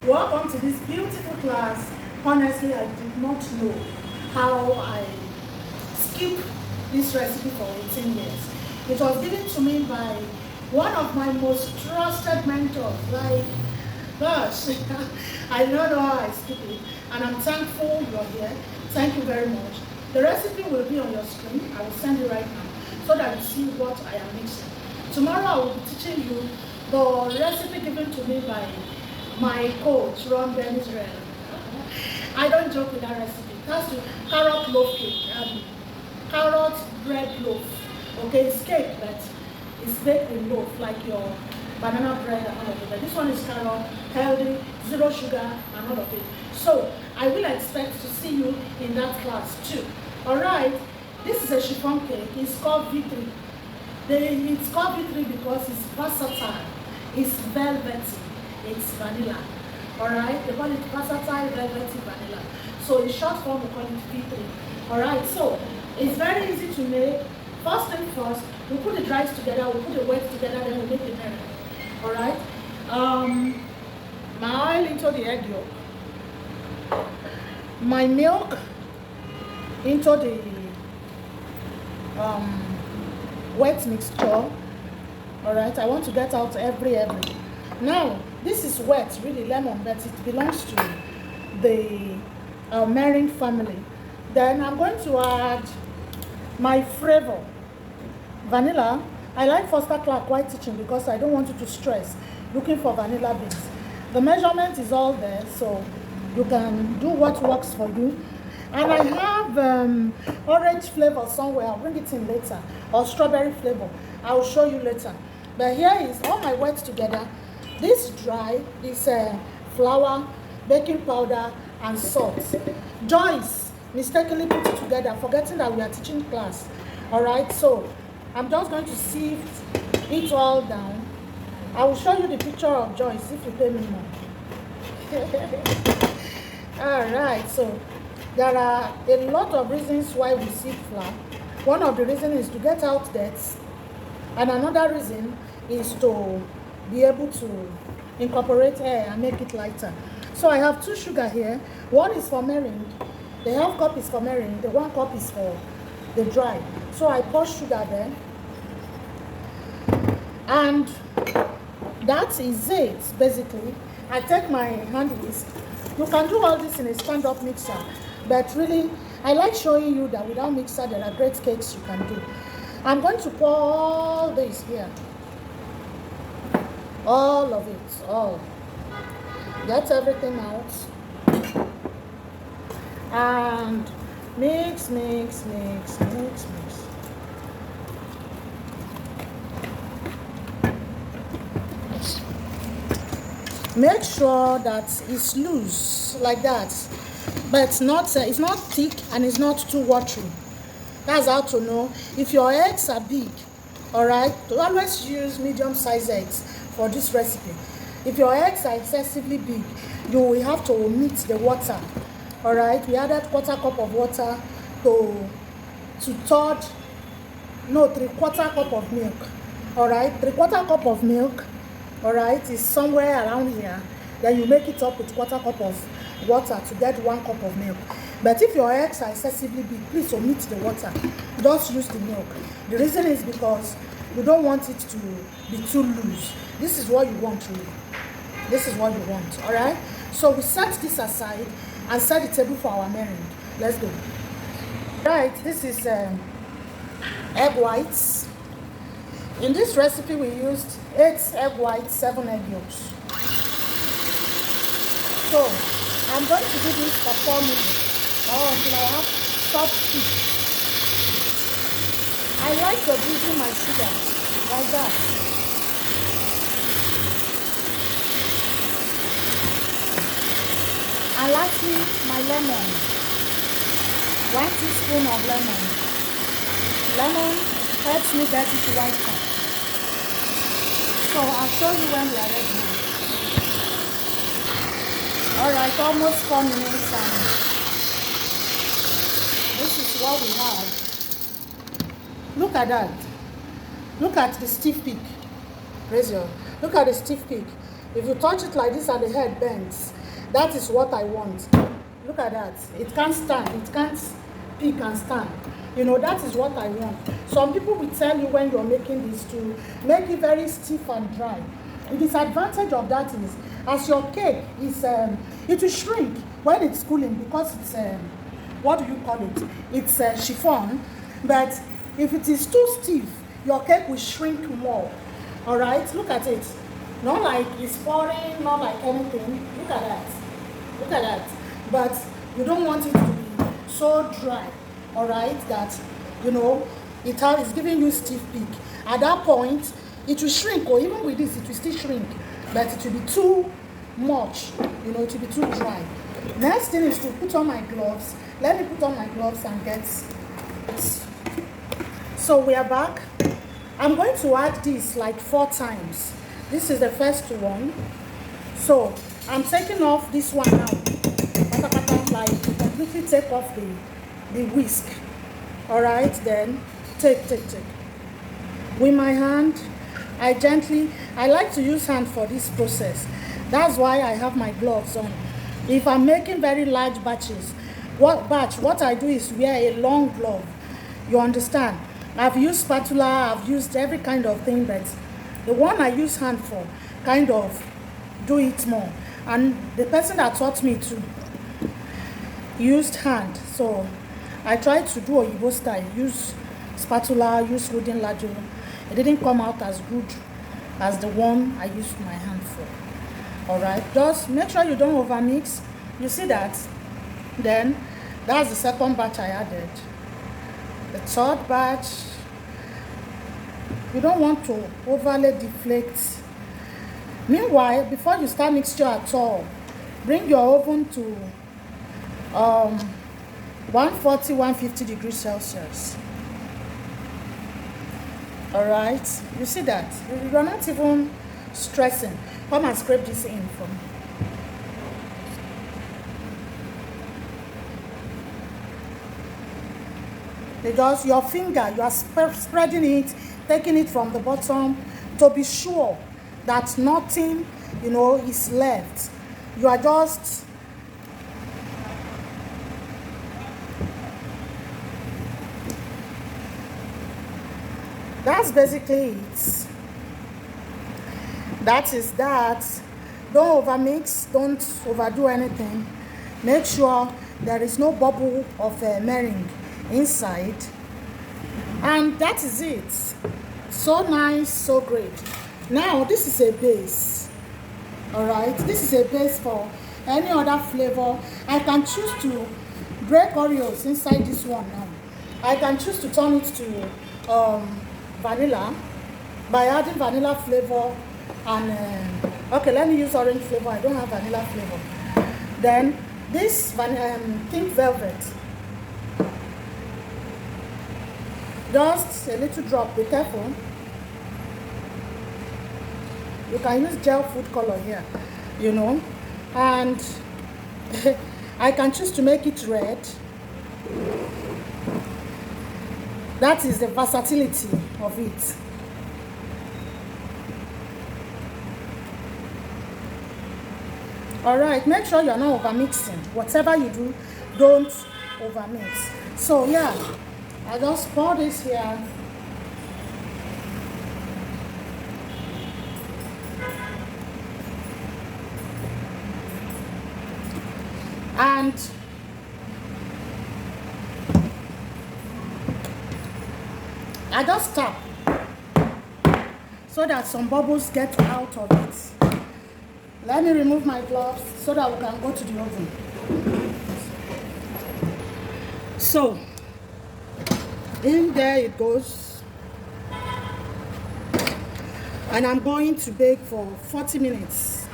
Welcome to this beautiful class. Honestly, I did not know how I skipped this recipe for 18 years. It was given to me by one of my most trusted mentors. Like, gosh, I don't know how I skip it. And I'm thankful you're here. Thank you very much. The recipe will be on your screen. I will send it right now so that you see what I am mixing. Tomorrow I will be teaching you the recipe given to me by my coach, Ron Ben Israel. I don't joke with that recipe. That's the carrot loaf cake, carrot bread loaf. Okay, it's cake, but it's baked in loaf, like your banana bread and all of it. But this one is carrot, healthy, zero sugar, and all of it. So I will expect to see you in that class too. All right. This is a chiffon cake. It's called V3. It's called V3 because it's versatile. It's velvety. It's vanilla. Alright? They call it versatile velvety vanilla. So in short form we call it V3. Alright, so it's very easy to make. First thing first, we put the dries together, we put the wet together, then we make the meringue. Alright? My oil into the egg yolk. My milk into the wet mixture. Alright, I want to get out every. Now, this is wet, really lemon, but it belongs to the meringue family. Then I'm going to add my flavor, vanilla. I like Foster Clark white teaching because I don't want you to stress looking for vanilla beans. The measurement is all there, so you can do what works for you. And I have orange flavor somewhere. I'll bring it in later, or strawberry flavor. I'll show you later. But here is all my wet together. This dry is flour, baking powder, and salt. Dries mistakenly put it together, forgetting that we are teaching class. Alright, so I'm just going to sieve it all down. I will show you the picture of Joyce if you pay me more. Alright, so there are a lot of reasons why we sieve flour. One of the reasons is to get out dirt, and another reason is to be able to incorporate air and make it lighter. So I have 2 sugar here. One is for meringue. The half cup is for meringue. The 1 cup is for the dry. So I pour sugar there. And that is it, basically. I take my hand whisk. You can do all this in a stand-up mixer. But really, I like showing you that without mixer, there are great cakes you can do. I'm going to pour all this here. All of it, all. Get everything out. And mix. Make sure that it's loose, like that. But it's not thick and it's not too watery. That's how to know. If your eggs are big, alright, always use medium-sized eggs for this recipe. If your eggs are excessively big, you will have to omit the water. Alright, we added 1/4 cup of water to 3/4 cup of milk. Alright, 3/4 cup of milk, alright, is somewhere around here. Then you make it up with 1/4 cup of water to get 1 cup of milk. But if your eggs are excessively big, please omit the water. Just use the milk. The reason is because you don't want it to be too loose. This is what you want, really. This is what you want, all right? So we set this aside and set the table for our meringue. Let's go. Right, this is egg whites. In this recipe, we used 8 egg whites, 7 egg yolks. So I'm going to do this for 4 minutes. Until I have soft heat. I like reducing my sugar like that. And lastly, my lemon. 1 teaspoon of lemon. Lemon helps me get it whiter. So I'll show you when we are ready. Alright, almost 4 minutes and this is what we have. Look at that. Look at the stiff peak. Look at the stiff peak. If you touch it like this and the head bends, that is what I want. Look at that. It can't stand. It can't pick and stand. You know, that is what I want. Some people will tell you when you're making this to make it very stiff and dry. The disadvantage of that is, as your cake is, it will shrink when it's cooling because it's, what do you call it? It's chiffon. But if it is too stiff, your cake will shrink more. All right, look at it. Not like it's pouring, not like anything. Look at that. Look at that. But you don't want it to be so dry, all right, that, you know, it is giving you stiff peak. At that point, it will shrink, or even with this, it will still shrink, but it will be too much, you know, it will be too dry. Next thing is to put on my gloves. Let me put on my gloves and get it. So we are back. I'm going to add this like 4 times. This is the first one. So I'm taking off this one now. Like completely take off the whisk. All right, then take. With my hand, I like to use hand for this process. That's why I have my gloves on. If I'm making very large batches, what I do is wear a long glove. You understand? I've used spatula, I've used every kind of thing, but the one I use hand for kind of do it more. And the person that taught me to used hand, so I tried to do Oyibo style, use spatula, use wooden ladle. It didn't come out as good as the one I used my hand for. All right, just make sure you don't over mix. You see that? Then that's the second batch I added. The third batch, you don't want to overly deflate. Meanwhile, before you start mixture at all, bring your oven to 140, 150 degrees Celsius. All right, you see that? You're not even stressing. Come and scrape this in for me. Because your finger, you are spreading it, taking it from the bottom to be sure that nothing, you know, is left. You are just that's basically it. That is that. Don't overmix, don't overdo anything. Make sure there is no bubble of meringue inside, and that is it. So nice, so great. Now this is a base. All right, this is a base for any other flavor. I can choose to break Oreos inside this one now. I can choose to turn it to vanilla by adding vanilla flavor and okay, let me use orange flavor. I don't have vanilla flavor. Then this pink velvet, just a little drop. Be careful. You can use gel food color here, you know, and I can choose to make it red. That is the versatility of it. All right, make sure you're not over mixing. Whatever you do, don't over mix. So yeah, I just pour this here. And I just tap so that some bubbles get out of it. Let me remove my gloves so that we can go to the oven. So, in there it goes. And I'm going to bake for 40 minutes.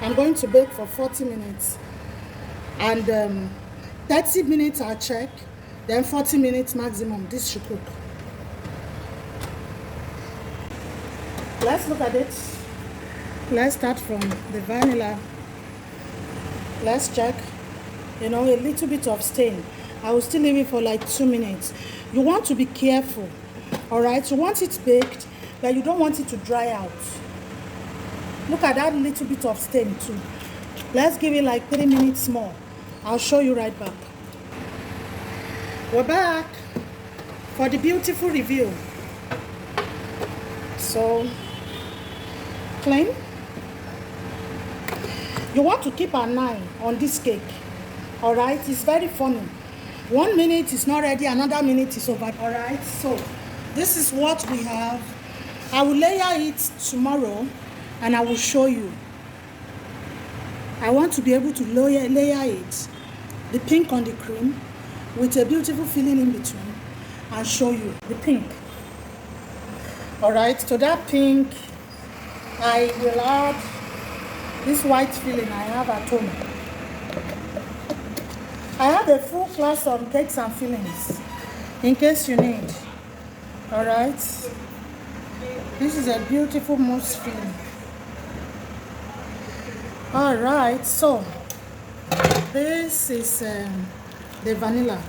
I'm going to bake for 40 minutes. And 30 minutes I'll check, then 40 minutes maximum this should cook. Let's look at it. Let's start from the vanilla. Let's check. You know, a little bit of stain. I will still leave it for like 2 minutes. You want to be careful. All right, you want it baked, but you don't want it to dry out. Look at that little bit of stain too. Let's give it like 3 minutes more. I'll show you right back. We're back for the beautiful review. So, clean. You want to keep an eye on this cake. Alright, it's very funny. 1 minute is not ready, another minute is over. Alright, so this is what we have. I will layer it tomorrow and I will show you. I want to be able to layer it, the pink on the cream, with a beautiful filling in between, and show you the pink. Alright, to that pink, I will add this white filling I have at home. I have a full class on cakes and fillings, in case you need. Alright, this is a beautiful mousse filling. Alright, so this is the vanilla.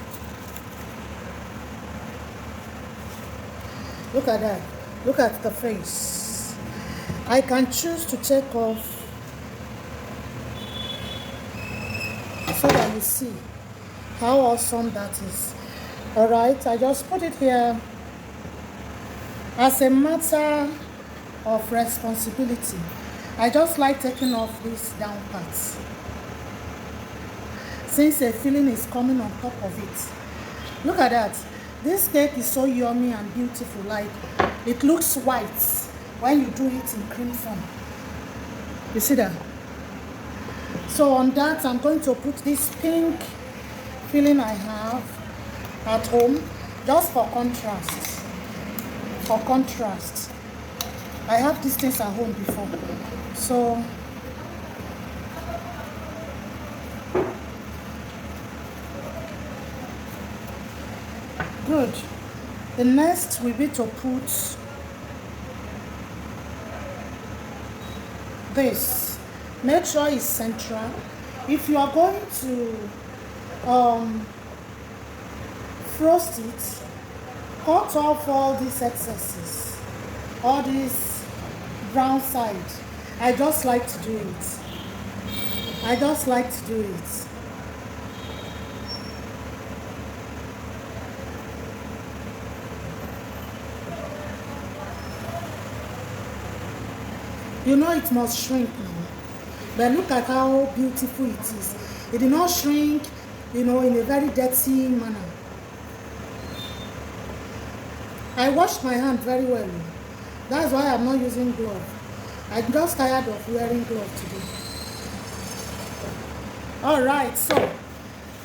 Look at that. Look at the face. I can choose to take off so that you see how awesome that is. Alright, I just put it here as a matter of responsibility. I just like taking off these down parts, since the filling is coming on top of it. Look at that. This cake is so yummy and beautiful. Like, it looks white when you do it in cream form. You see that? So on that, I'm going to put this pink filling I have at home, just for contrast. For contrast. I have these things at home before. So good. The next will be to put this. Make sure it's central. If you are going to frost it, cut off all these excesses, all this brown side. I just like to do it. I just like to do it. You know it must shrink now. But look at how beautiful it is. It did not shrink, you know, in a very dirty manner. I washed my hand very well. That's why I'm not using gloves. I'm just tired of wearing gloves today. Alright, so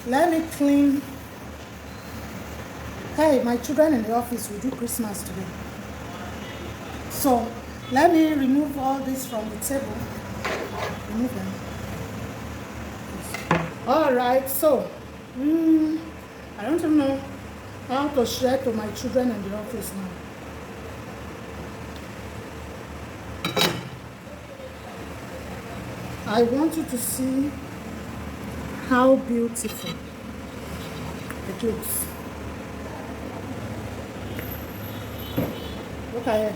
let me clean. Hey, my children in the office will do Christmas today. So let me remove all this from the table. Remove them. Alright, so I don't even know how to share to my children in the office now. I want you to see how beautiful it looks. Look at it.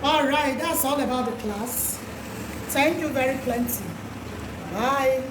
Alright, that's all about the class. Thank you very plenty. Bye.